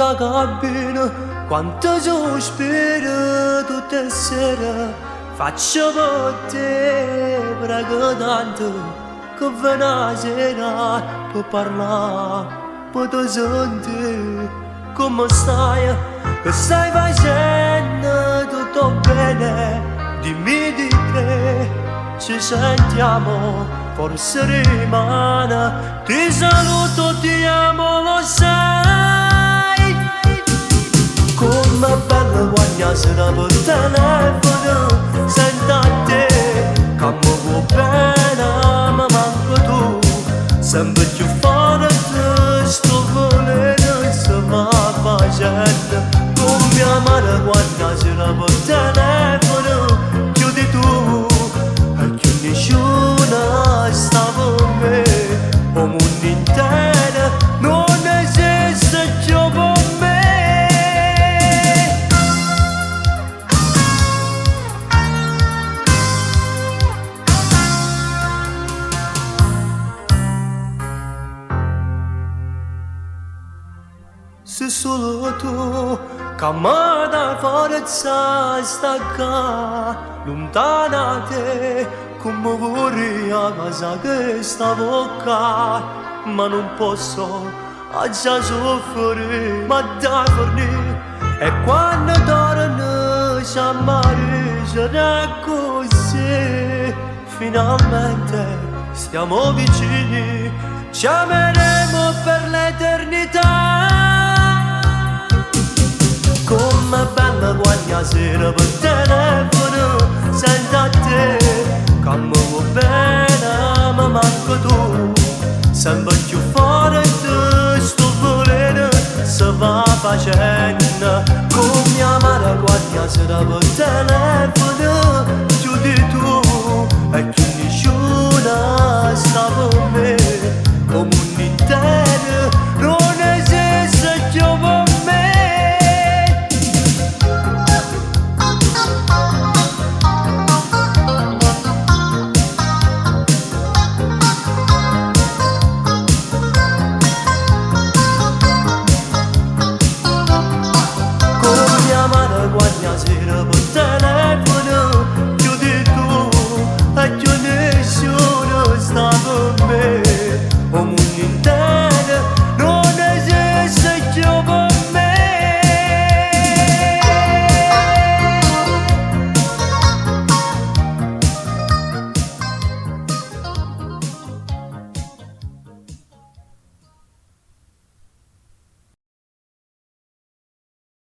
ta cabina, quanto sospiro tutte le sere, faccio per te, prego tanto, che ve la sera per parlare, per te sentire, come stai, che stai facendo tutto bene, dimmi di te, ci sentiamo, forse rimane, ti saluto, ti amo, lo sai. Come bello quando sera per telefono, sento a te, che mi vuoi bene, ma manco tu, sempre più forte, sto volendo, se va facendo. Come amare quando sera per telefono, chiudi tu, e che nessuno sta con me, il mondo intero non esiste più per me. Se solo tu che mi dai forza stacca lontana da te, come vorrei a casa che stavo qua, ma non posso già soffrire, ma dai fornire, e quando torno ci amareggiare così, finalmente stiamo vicini, ci ameremo per l'eternità. Come bella quando sera per telefono, sento a te, che mi vuoi bene, ma manco tu, sempre più forte, sto volendo, se va facendo. Come amare quando sera per telefono, chiudi tu, e che nessuno sta con me, il mondo intero non esiste più per me. Quando sera per telefono